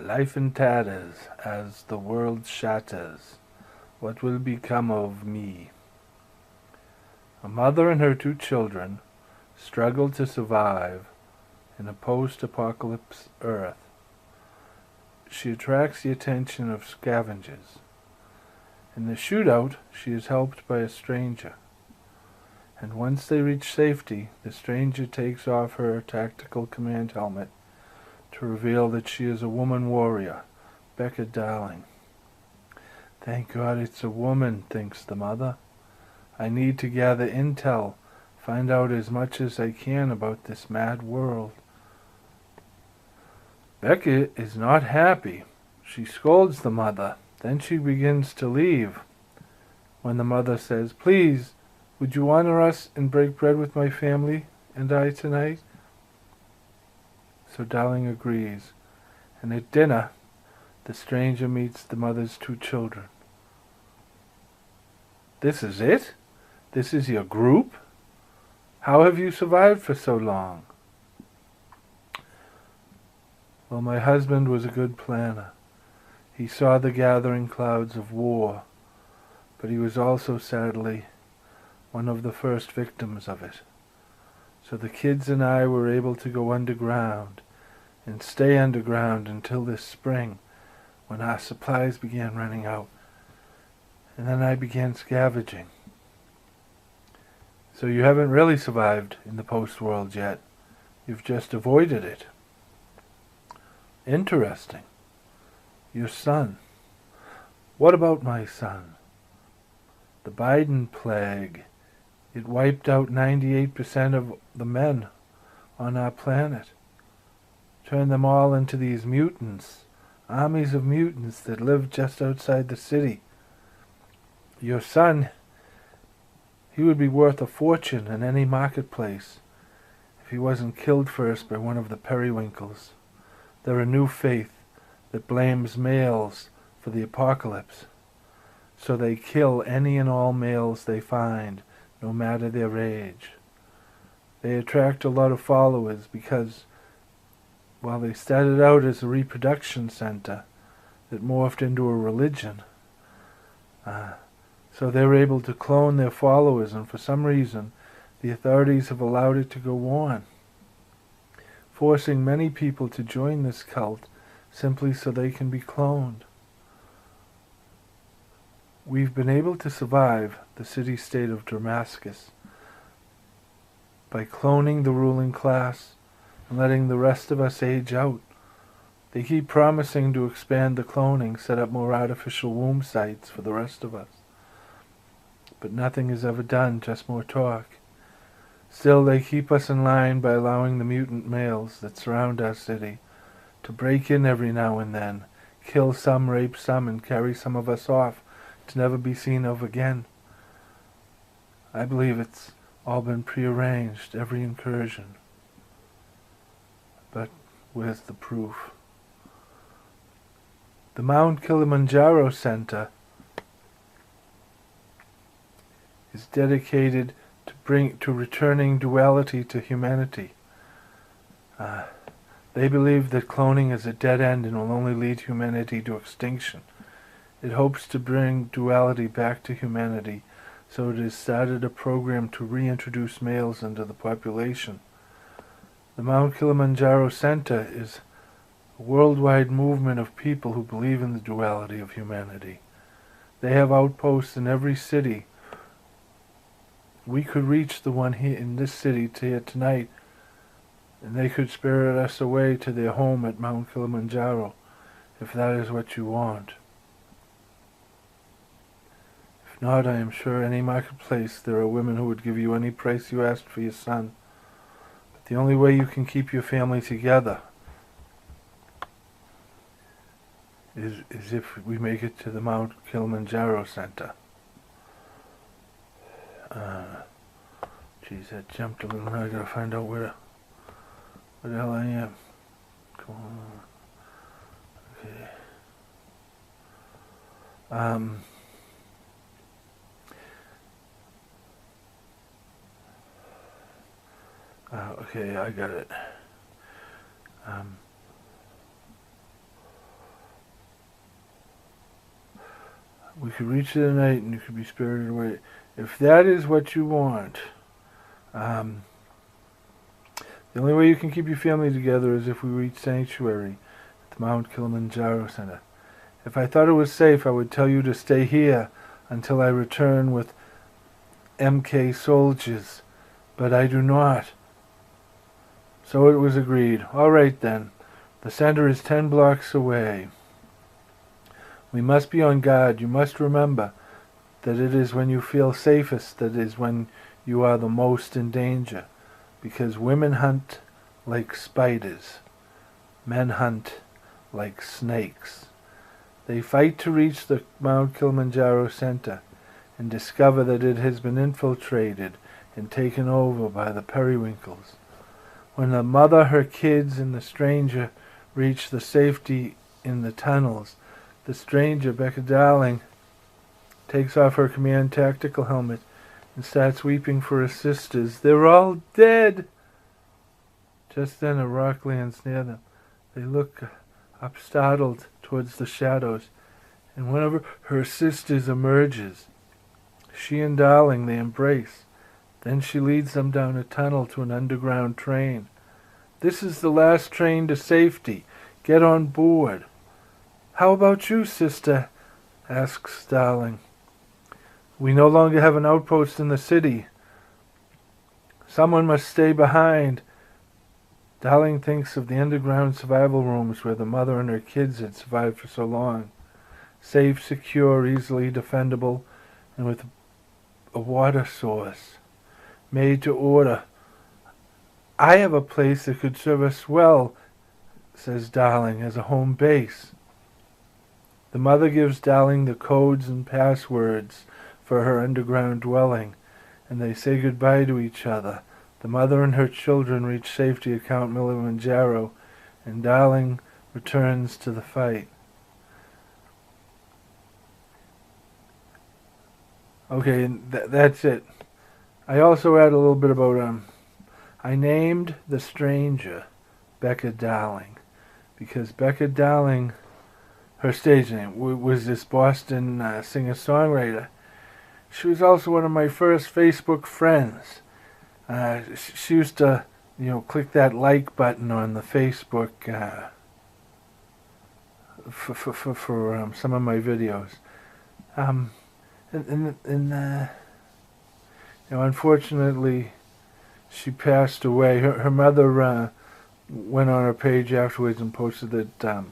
Life in tatters as the world shatters. What will become of me? A mother and her two children struggle to survive in a post-apocalypse Earth. She attracts the attention of scavengers. In the shootout, she is helped by a stranger. And once they reach safety, the stranger takes off her tactical command helmet to reveal that she is a woman warrior, Becca Darling. Thank God it's a woman, thinks the mother. I need to gather intel, find out as much as I can about this mad world. Becca is not happy. She scolds the mother. Then she begins to leave. When the mother says, "Please, would you honor us and break bread with my family and I tonight?" So Darling agrees, and at dinner, the stranger meets the mother's two children. "This is it? This is your group? How have you survived for so long?" "Well, my husband was a good planner. He saw the gathering clouds of war, but he was also, sadly, one of the first victims of it. So the kids and I were able to go underground and stay underground until this spring, when our supplies began running out. And then I began scavenging." "So you haven't really survived in the post-world yet. You've just avoided it." "Interesting. Your son. What about my son?" "The Biden plague. It wiped out 98% of the men on our planet. Turned them all into these mutants, armies of mutants that live just outside the city. Your son, he would be worth a fortune in any marketplace if he wasn't killed first by one of the periwinkles. They're a new faith that blames males for the apocalypse. So they kill any and all males they find, no matter their age. They attract a lot of followers because, while they started out as a reproduction center that morphed into a religion, so they're able to clone their followers, and for some reason the authorities have allowed it to go on, forcing many people to join this cult simply so they can be cloned. We've been able to survive the city-state of Damascus by cloning the ruling class and letting the rest of us age out. They keep promising to expand the cloning, set up more artificial womb sites for the rest of us. But nothing is ever done, just more talk. Still, they keep us in line by allowing the mutant males that surround our city to break in every now and then, kill some, rape some, and carry some of us off to never be seen of again. I believe it's all been prearranged, every incursion. But where's the proof? The Mount Killamanjaro Center is dedicated to returning duality to humanity. They believe that cloning is a dead end and will only lead humanity to extinction. It hopes to bring duality back to humanity, so it has started a program to reintroduce males into the population. The Mount Killamanjaro Center is a worldwide movement of people who believe in the duality of humanity. They have outposts in every city. We could reach the one here in this city here tonight, and they could spirit us away to their home at Mount Killamanjaro, if that is what you want. If not, I am sure any marketplace there are women who would give you any price you asked for your son. But the only way you can keep your family together is if we make it to the Mount Killamanjaro Center. Geez, that jumped a little. Now I gotta find out where the hell I am. Come on. Okay. Okay, I got it. We could reach you tonight and you could be spirited away. If that is what you want, the only way you can keep your family together is if we reach sanctuary at the Mount Killamanjaro Center. If I thought it was safe, I would tell you to stay here until I return with MK soldiers, but I do not. So it was agreed. All right then. The center is 10 blocks away. We must be on guard. You must remember that it is when you feel safest that is when you are the most in danger, because women hunt like spiders. Men hunt like snakes. They fight to reach the Mount Killamanjaro Center and discover that it has been infiltrated and taken over by the periwinkles. When the mother, her kids, and the stranger reach the safety in the tunnels, the stranger, Becca Darling, takes off her command tactical helmet and starts weeping for her sisters. They're all dead! Just then a rock lands near them. They look up startled towards the shadows, and one of her sisters emerges. She and Darling, they embrace. Then she leads them down a tunnel to an underground train. This is the last train to safety. Get on board. How about you, sister? Asks Darling. We no longer have an outpost in the city. Someone must stay behind. Darling thinks of the underground survival rooms where the mother and her kids had survived for so long. Safe, secure, easily defendable, and with a water source. Made to order. I have a place that could serve us well, says Darling, as a home base. The mother gives Darling the codes and passwords for her underground dwelling, and they say goodbye to each other. The mother and her children reach safety at Mount Killamanjaro, and Darling returns to the fight. Okay, that's it. I also add a little bit about, I named the stranger Becca Darling, because Becca Darling, her stage name, was this Boston singer-songwriter. She was also one of my first Facebook friends. She used to, click that like button on the Facebook for some of my videos. Unfortunately, she passed away. Her mother went on her page afterwards and posted that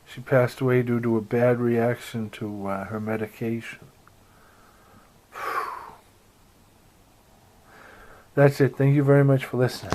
she passed away due to a bad reaction to her medication. That's it. Thank you very much for listening.